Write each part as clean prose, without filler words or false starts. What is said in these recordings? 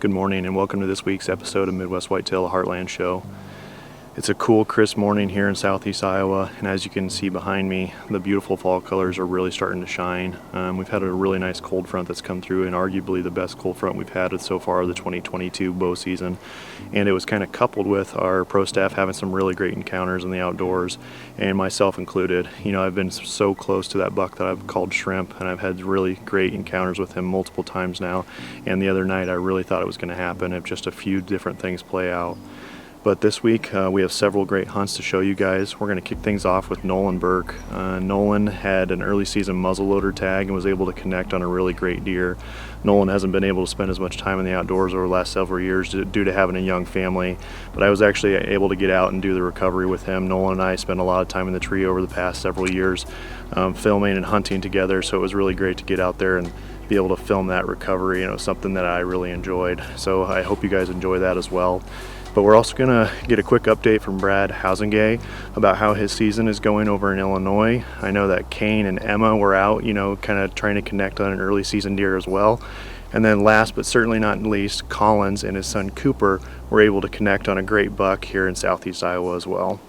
Good morning and welcome to this week's episode of Midwest Whitetail, the Heartland Show. It's a cool, crisp morning here in southeast Iowa, and as you can see behind me, the beautiful fall colors are really starting to shine. We've had a really nice cold front that's come through, and arguably the best cold front we've had so far of the 2022 bow season. And it was kind of coupled with our pro staff having some really great encounters in the outdoors, and myself included. You know, I've been so close to that buck that I've called shrimp, and I've had really great encounters with him multiple times now. And the other night I really thought it was going to happen if just a few different things play out. But this week we have several great hunts to show you guys. We're going to kick things off with Nolan Burke. Nolan had an early season muzzleloader tag and was able to connect on a really great deer. Nolan hasn't been able to spend as much time in the outdoors over the last several years due to having a young family, but I was actually able to get out and do the recovery with him. Nolan and I spent a lot of time in the tree over the past several years filming and hunting together, so it was really great to get out there and be able to film that recovery. It was something that I really enjoyed, so I hope you guys enjoy that as well. But we're also going to get a quick update from Brad Housengay about how his season is going over in Illinois. I know that Kane and Emma were out, kind of trying to connect on an early season deer as well. And then last but certainly not least, Collins and his son Cooper were able to connect on a great buck here in southeast Iowa as well.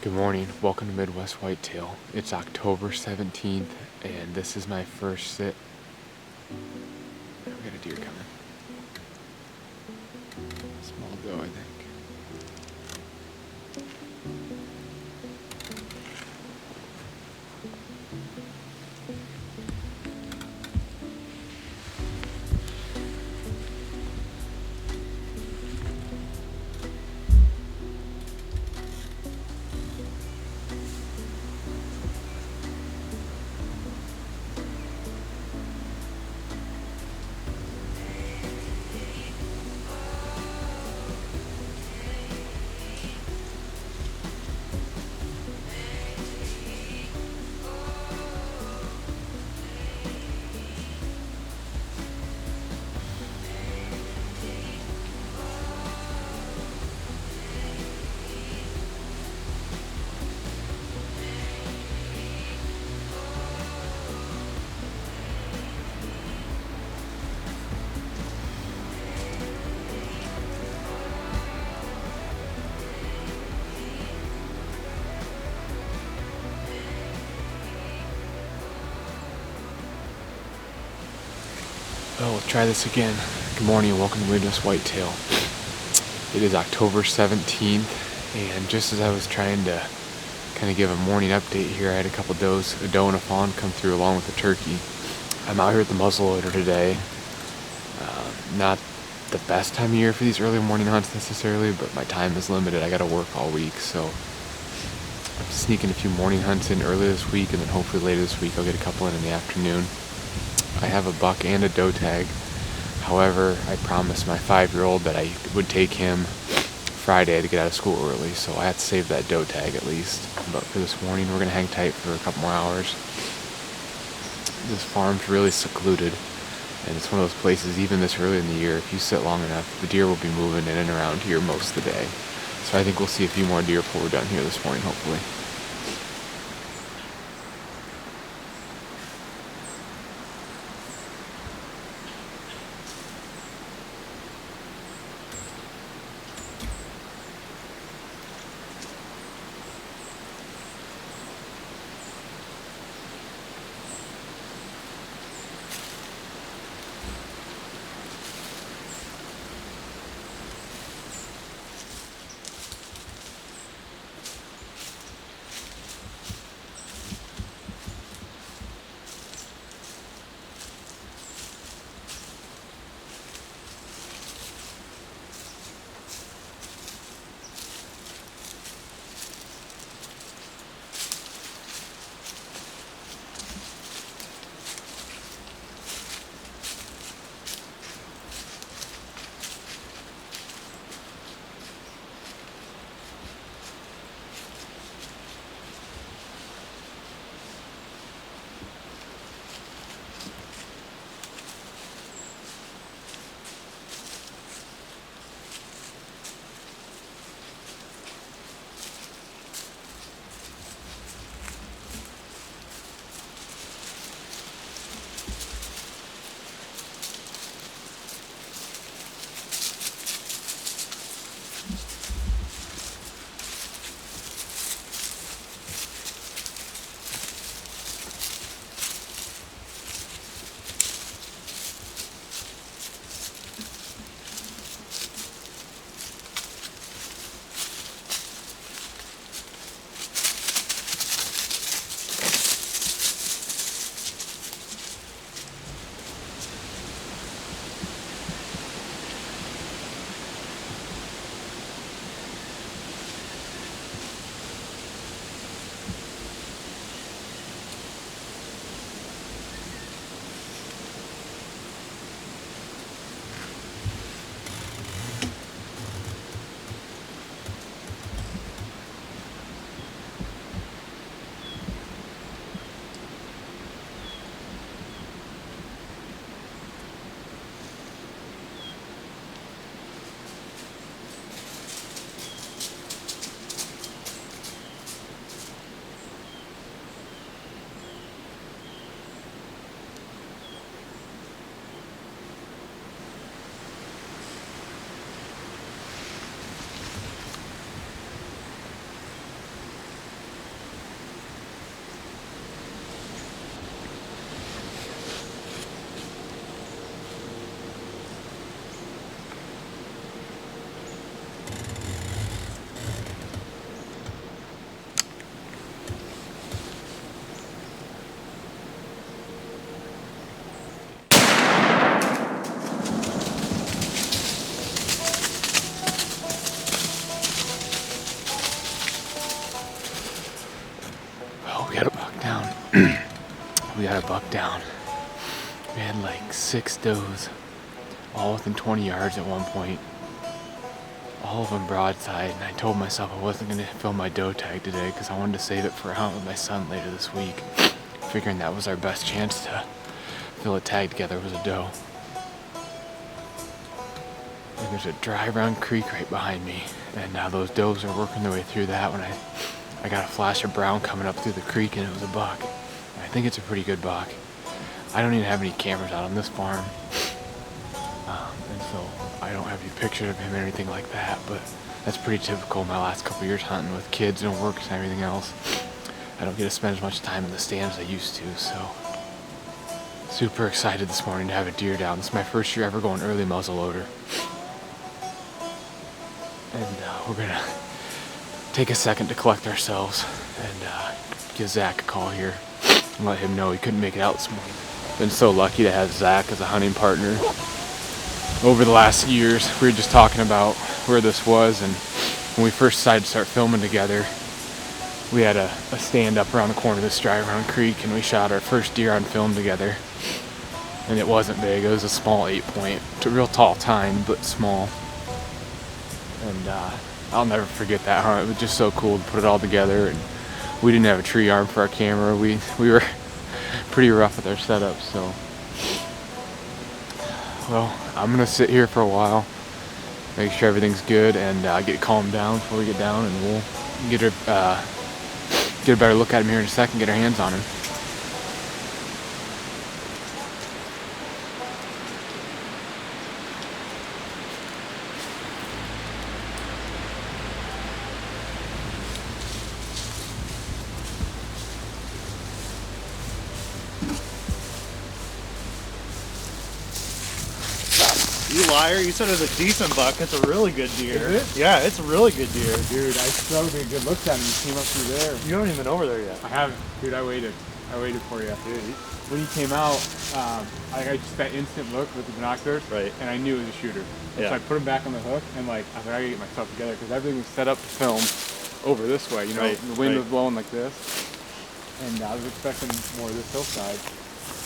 Good morning, welcome to Midwest Whitetail. It's October 17th and this is my first sit. We got a deer coming. Small doe, I think. Well, we'll try this again. Good morning and welcome to Midwest Whitetail. It is October 17th, and just as I was trying to kind of give a morning update here, I had a couple does, a doe and a fawn, come through along with a turkey. I'm out here at the muzzleloader today. Not the best time of year for these early morning hunts necessarily, but my time is limited. I got to work all week, so I'm sneaking a few morning hunts in early this week, and then hopefully later this week I'll get a couple in the afternoon. I have a buck and a doe tag. However, I promised my 5-year-old that I would take him Friday to get out of school early, so I had to save that doe tag at least. But for this morning, we're going to hang tight for a couple more hours. This farm's really secluded, and it's one of those places, even this early in the year, if you sit long enough, the deer will be moving in and around here most of the day. So I think we'll see a few more deer before we're done here this morning, hopefully. got our buck down. We had like 6 does, all within 20 yards at one point. All of them broadside, and I told myself I wasn't going to film my doe tag today because I wanted to save it for a hunt with my son later this week, figuring that was our best chance to fill a tag together was a doe. And there's a dry round creek right behind me, and now those does are working their way through that when I got a flash of brown coming up through the creek, and it was a buck. I think it's a pretty good buck. I don't even have any cameras out on this farm, and so I don't have any pictures of him or anything like that, but that's pretty typical my last couple years hunting with kids and work and everything else. I don't get to spend as much time in the stand as I used to, so super excited this morning to have a deer down. This is my first year ever going early muzzleloader. And we're gonna take a second to collect ourselves and give Zach a call here and let him know he couldn't make it out this morning. Been so lucky to have Zach as a hunting partner. Over the last years, we were just talking about where this was, and when we first decided to start filming together, we had a stand up around the corner of this dry round creek, and we shot our first deer on film together. And it wasn't big, it was a small 8-point. It's a real tall tine, but small. And I'll never forget that hunt. It was just so cool to put it all together, and we didn't have a tree arm for our camera. We were pretty rough with our setup, so. Well, I'm gonna sit here for a while, make sure everything's good, and get calmed down before we get down, and we'll get a better look at him here in a second, get our hands on him. You liar, you said it was a decent buck. It's a really good deer. Is it? Yeah, it's a really good deer. Dude, I struggled to get a good look at him. He came up through there. You haven't even been over there yet. I haven't. Dude, I waited for you. Dude, when he came out, I just that instant look with the binoculars, Right. and I knew it was a shooter. Yeah. So I put him back on the hook, and like, I was like, I gotta get myself together, because everything was set up to film over this way, you know, Right, the wind right. was blowing like this, and I was expecting more of this hillside.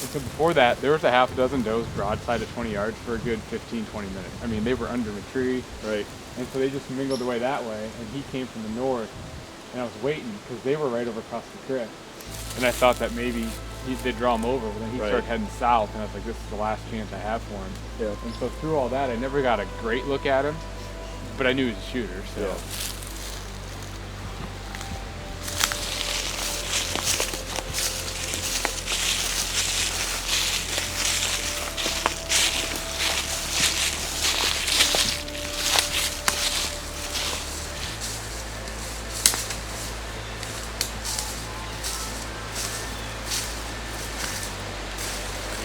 And so before that, there was a half a dozen does broadside at 20 yards for a good 15, 20 minutes. I mean, they were under a tree. Right. And so they just mingled their way that way, and he came from the north, and I was waiting, because they were right over across the creek. And I thought that maybe they'd draw him over, but then he Right. started heading south, and I was like, this is the last chance I have for him. Yeah. And so through all that, I never got a great look at him, but I knew he was a shooter, so. Yeah.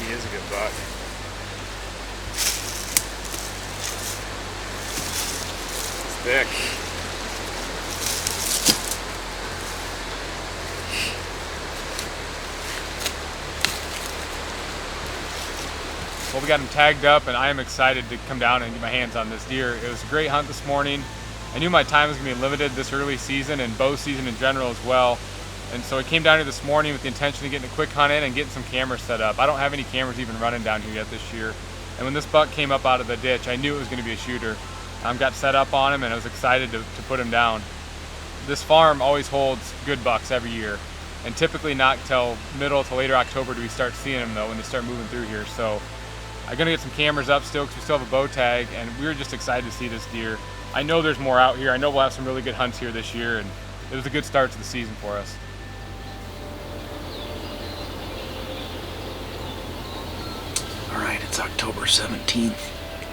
He is a good buck. It's thick. Well, we got him tagged up, and I am excited to come down and get my hands on this deer. It was a great hunt this morning. I knew my time was going to be limited this early season and bow season in general as well. And so I came down here this morning with the intention of getting a quick hunt in and getting some cameras set up. I don't have any cameras even running down here yet this year. And when this buck came up out of the ditch, I knew it was going to be a shooter. Got set up on him, and I was excited to put him down. This farm always holds good bucks every year. And typically not till middle to later October do we start seeing them though, when they start moving through here. So I'm gonna get some cameras up still, because we still have a bow tag, and we were just excited to see this deer. I know there's more out here. I know we'll have some really good hunts here this year, and it was a good start to the season for us. All right, it's October 17th.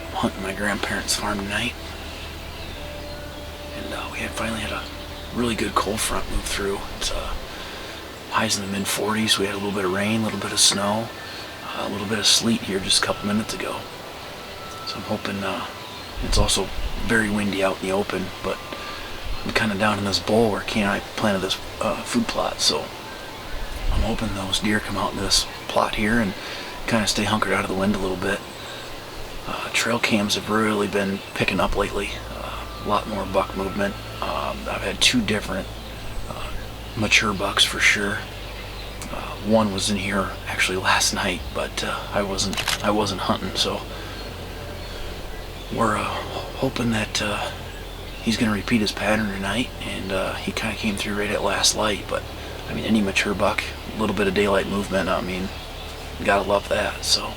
I'm hunting my grandparents' farm tonight. And we finally had a really good cold front move through. It's highs in the mid-40s. We had a little bit of rain, a little bit of snow, a little bit of sleet here just a couple minutes ago. So I'm hoping it's also very windy out in the open, but I'm kind of down in this bowl where I planted this food plot, so I'm hoping those deer come out in this plot here and kind of stay hunkered out of the wind a little bit. Trail cams have really been picking up lately. A lot more buck movement. I've had 2 different mature bucks for sure. One was in here actually last night, but I wasn't hunting, so we're hoping that he's going to repeat his pattern tonight, and he kind of came through right at last light. But I mean, any mature buck, a little bit of daylight movement, I mean, gotta love that. So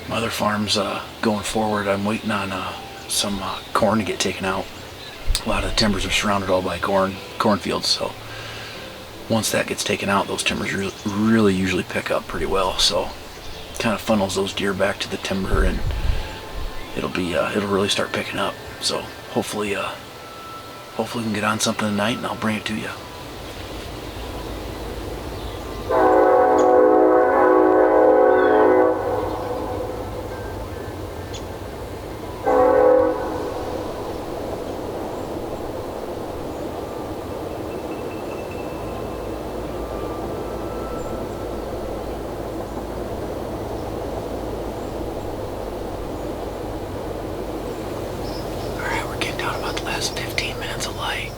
my other farms going forward, I'm waiting on some corn to get taken out. A lot of the timbers are surrounded all by cornfields, so once that gets taken out, those timbers really usually pick up pretty well. So kind of funnels those deer back to the timber, and it'll really start picking up. So hopefully we can get on something tonight, and I'll bring it to you. Alright, we're getting down about the last 15 minutes of light.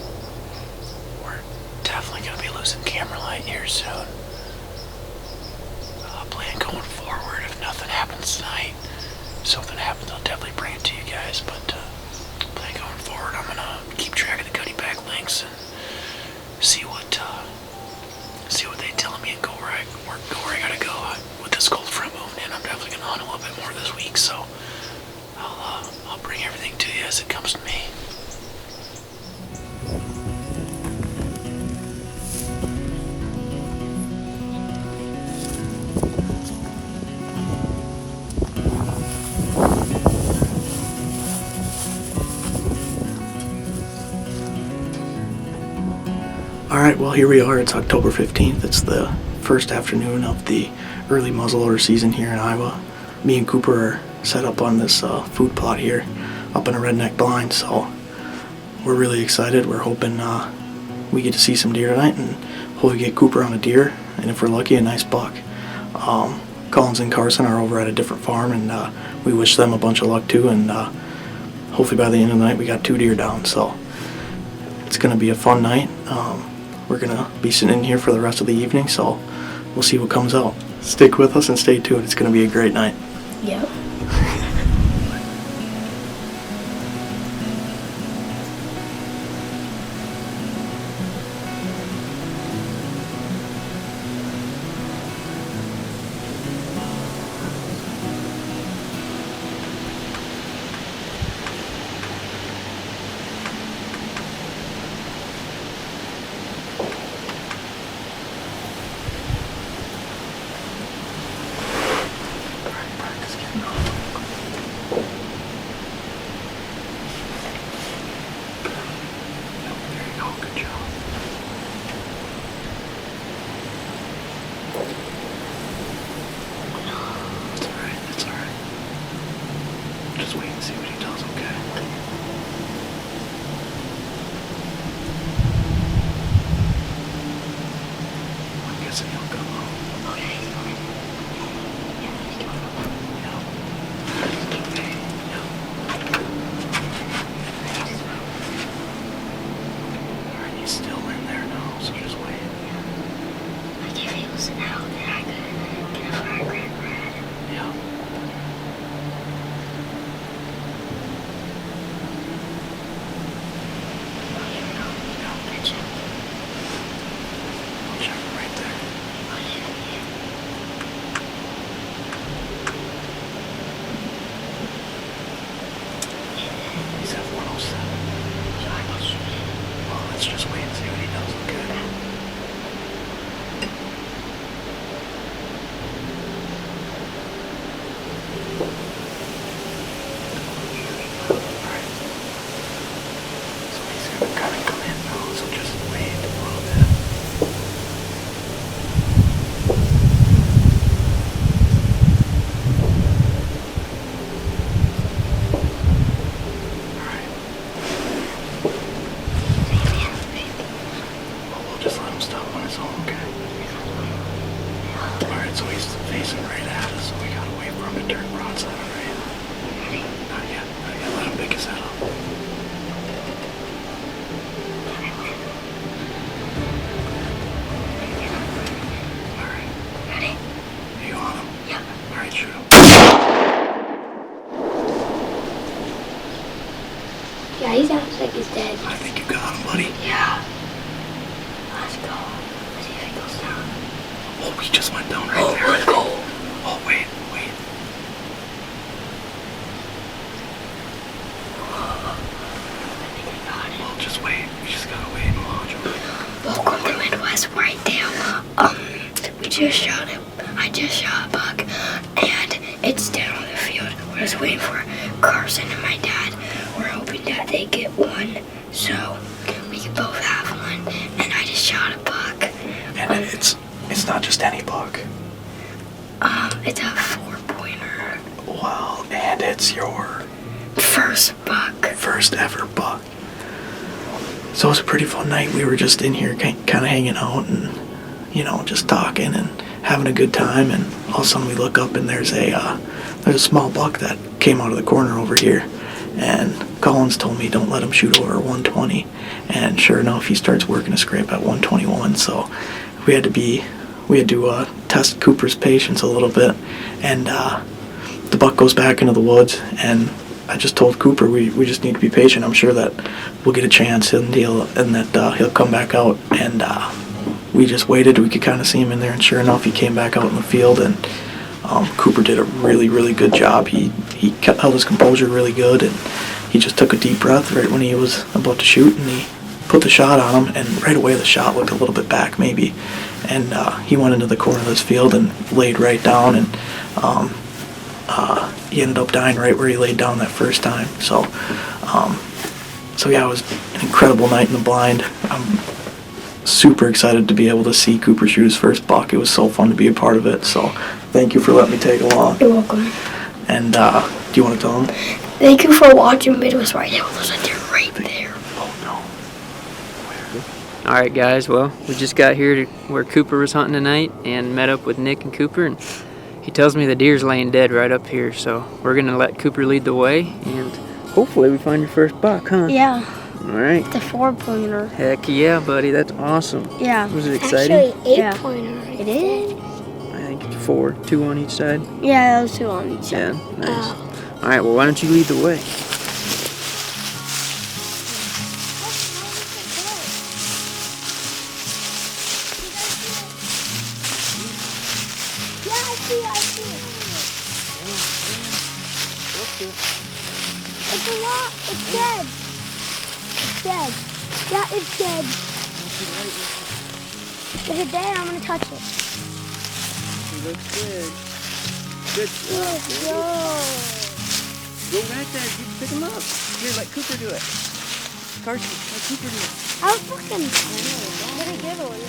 We're definitely going to be losing camera light here soon. Plan going forward, if nothing happens tonight, if something happens, I'll definitely bring it to you guys. But plan going forward, I'm going to keep track of the cutting back links and see what they telling me and go where I gotta go. With this cold front moving in, I'm definitely going to hunt a little bit more this week, so I'll bring everything to you as it comes to me. Alright, well here we are. It's October 15th. It's the first afternoon of the early muzzleloader season here in Iowa. Me and Cooper are set up on this food plot here up in a redneck blind, so we're really excited. We're hoping we get to see some deer tonight, and hopefully get Cooper on a deer, and if we're lucky, a nice buck. Collins and Carson are over at a different farm, and we wish them a bunch of luck too, and hopefully by the end of the night we got 2 deer down, so it's going to be a fun night. We're going to be sitting in here for the rest of the evening, so we'll see what comes out. Stick with us and stay tuned. It's going to be a great night. Yep. Just wait and see what he does, okay? I'm guessing he'll come home. Alright, he's still in there now, so just wait. Like if he was out there, I could get a Heartland red. Yeah. I'll check him right there. He's at 107. Well, let's just wait and see what he does, okay? Alright. So he's gonna kind of come in now, so just wait a little bit. Alright. Yeah, he sounds like he's dead. I think you got him, buddy. Yeah. Let's go. Let's see if he goes down. Oh, he just went down right there. Let's go. Oh, wait. Well, just wait. We just gotta wait and watch him. Welcome to Midwest Whitetail. I just shot a buck, and it's down on the field. We're just waiting for Carson and my dad. We're hoping that they get one, so we can both have one. And I just shot a buck. And it's not just any buck. It's a 4-pointer. Wow, and it's your First buck. first ever buck. So it was a pretty fun night. We were just in here kind of hanging out and, just talking and having a good time. And all of a sudden we look up and there's a small buck that came out of the corner over here. And Collins told me don't let him shoot over 120. And sure enough, he starts working a scrape at 121. So we had to test Cooper's patience a little bit. And the buck goes back into the woods, and I just told Cooper we just need to be patient. I'm sure that we'll get a chance and that he'll come back out. And we just waited. We could kind of see him in there, and sure enough, he came back out in the field. And Cooper did a really, really good job. He held his composure really good, and he just took a deep breath right when he was about to shoot, and he put the shot on him. And right away, the shot looked a little bit back, maybe, and he went into the corner of this field and laid right down, and he ended up dying right where he laid down that first time. So yeah, it was an incredible night in the blind. I'm super excited to be able to see Cooper shoot his first buck. It was so fun to be a part of it. So thank you for letting me take along. You're welcome. And do you want to tell him? Thank you for watching Midwest Whitetail. There's a deer right there. Oh no. All right, guys. Well, we just got here to where Cooper was hunting tonight and met up with Nick and Cooper, and he tells me the deer's laying dead right up here. So we're gonna let Cooper lead the way, and hopefully we find your first buck, huh? Yeah. All right. It's a 4-pointer. Heck yeah, buddy. That's awesome. Yeah. Was it exciting? Actually, 8-pointer. It is? I think it's 4, 2 on each side. Yeah, those 2 on each side. Yeah, nice. All right. Well, why don't you lead the way? Yeah, I see it. It's a lot. It's dead. It's dead. Yeah, it's dead. Is it dead? I'm gonna touch it. He looks good. Good stuff. Let's go. Go right there. You pick him up. Here, let Cooper do it. Carson, let Cooper do it. I was fucking really good one.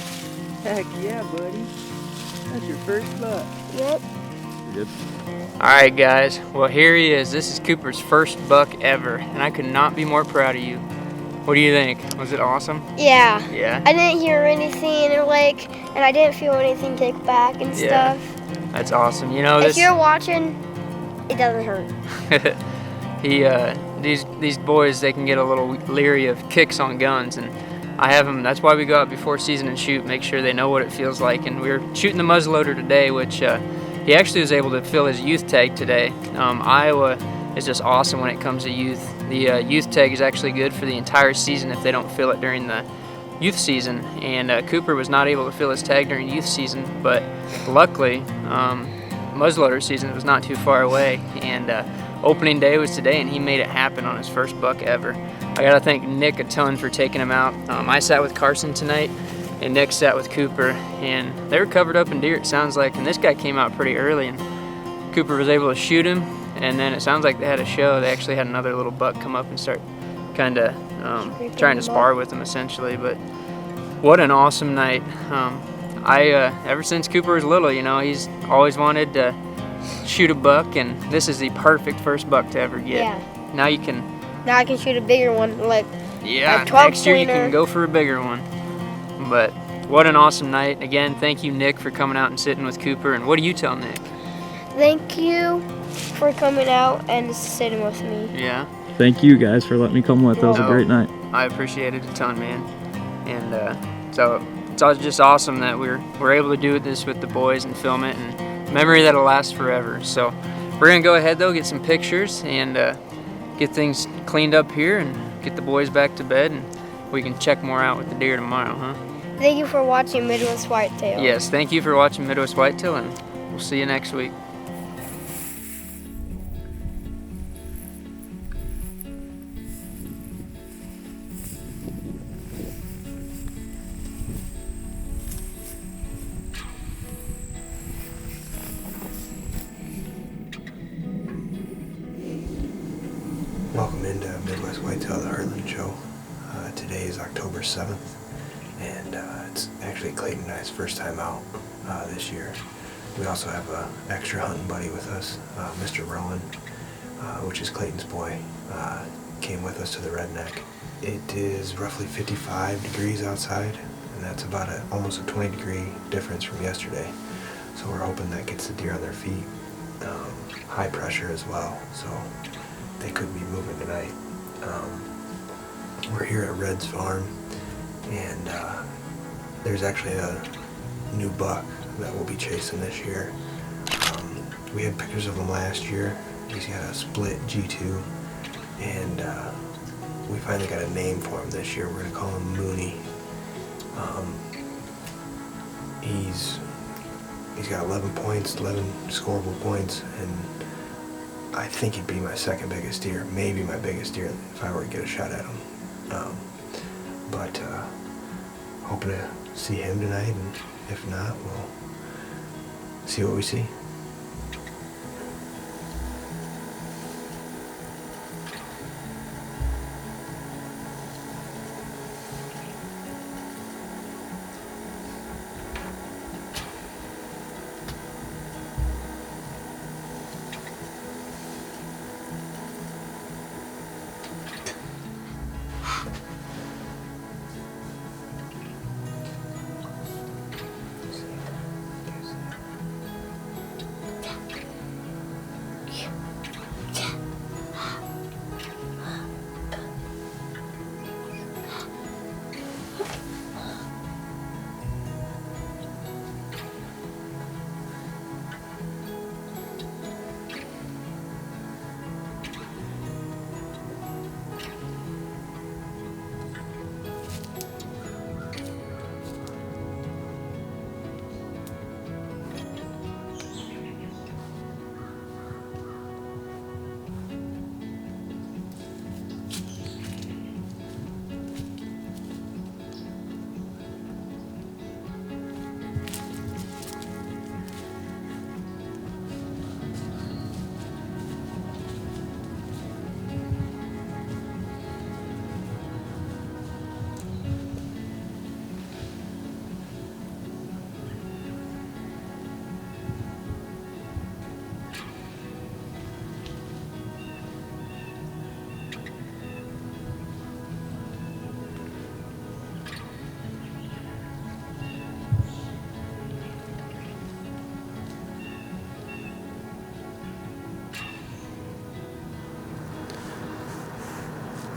Heck yeah, buddy. That's your first buck. Yep. Alright guys, well here he is. This is Cooper's first buck ever, and I could not be more proud of you. What do you think? Was it awesome? Yeah. Yeah? I didn't hear anything, and I didn't feel anything kick back and Yeah. stuff. That's awesome. You know, If this you're watching, it doesn't hurt. these boys, they can get a little leery of kicks on guns, and I have them. That's why we go out before season and shoot, make sure they know what it feels like. And we were shooting the muzzleloader today, which he actually was able to fill his youth tag today. Iowa is just awesome when it comes to youth. The youth tag is actually good for the entire season if they don't fill it during the youth season. And Cooper was not able to fill his tag during youth season, but luckily muzzleloader season was not too far away. And opening day was today, and he made it happen on his first buck ever. I gotta thank Nick a ton for taking him out. I sat with Carson tonight, and Nick sat with Cooper, and they were covered up in deer, it sounds like, and this guy came out pretty early, and Cooper was able to shoot him, and then it sounds like they had a show. They actually had another little buck come up and start kind of trying to spar with him, essentially. But what an awesome night. Ever since Cooper was little, you know, he's always wanted to shoot a buck, and this is the perfect first buck to ever get. Yeah. Now you can... Now I can shoot a bigger one, Yeah, a 12 next year you pointer. can go for a bigger one. But what an awesome night. Again, thank you, Nick, for coming out and sitting with Cooper. And what do you tell Nick? Thank you for coming out and sitting with me. Yeah, Thank you guys for letting me come with. That was a great night. I appreciate it a ton, man. And so it's just awesome that we're able to do this with the boys and film it, and memory that'll last forever. So we're gonna go ahead though, get some pictures, and get things cleaned up here and get the boys back to bed, and we can check more out with the deer tomorrow, huh? Thank you for watching Midwest Whitetail. Yes, thank you for watching Midwest Whitetail, and we'll see you next week. Welcome into Midwest Whitetail, the Heartland show. Today is October 7th, and it's actually Clayton and I's first time out this year. We also have an extra hunting buddy with us, Mr. Rowan, which is Clayton's boy, came with us to the Redneck. It is roughly 55 degrees outside, and that's about almost a 20-degree difference from yesterday. So we're hoping that gets the deer on their feet. High pressure as well, so they could be moving tonight. We're here at Red's farm, and there's actually a new buck that we'll be chasing this year. We had pictures of him last year. He's got a split G2, and we finally got a name for him this year. We're gonna call him Mooney. He's got 11 points, 11 scoreable points, and I think he'd be my second biggest deer, maybe my biggest deer if I were to get a shot at him. But hoping to see him tonight, and if not, we'll see what we see.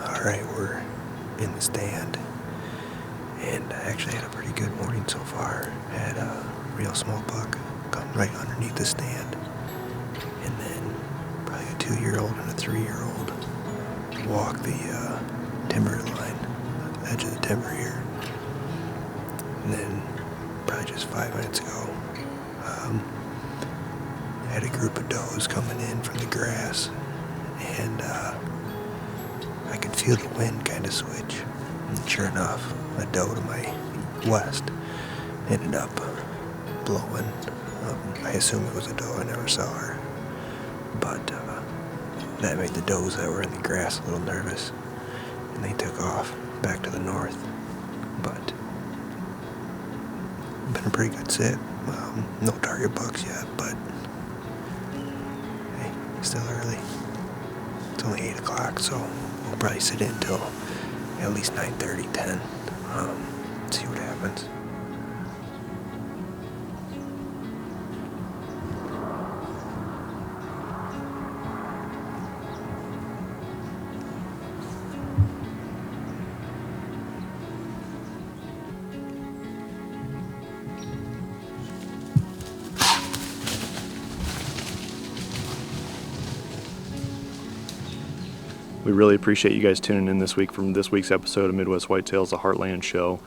Alright, we're in the stand, and I actually had a pretty good morning so far. Had a real small buck come right underneath the stand, and then probably a 2-year-old and a 3-year-old walk the timber line, the edge of the timber here. And then probably just 5 minutes ago, I had a group of does coming in from the grass, and I could feel the wind kind of switch, and sure enough, a doe to my west ended up blowing. I assume it was a doe, I never saw her, but that made the does that were in the grass a little nervous, and they took off back to the north. But been a pretty good sit. No target bucks yet, but hey, still early. It's only 8 o'clock, so we'll probably sit in till at least 9:30, 10. See what happens. We really appreciate you guys tuning in this week from this week's episode of Midwest Whitetails, the Heartland Show.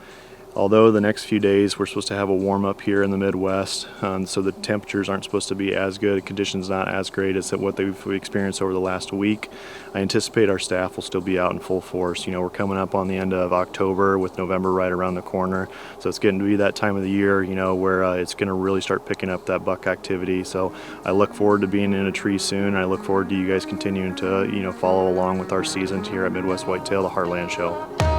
Although the next few days we're supposed to have a warm up here in the Midwest, so the temperatures aren't supposed to be as good, conditions not as great as what we've experienced over the last week. I anticipate our staff will still be out in full force. We're coming up on the end of October with November right around the corner, so it's getting to be that time of the year, where it's going to really start picking up that buck activity. So I look forward to being in a tree soon. I look forward to you guys continuing to follow along with our season here at Midwest Whitetail, the Heartland Show.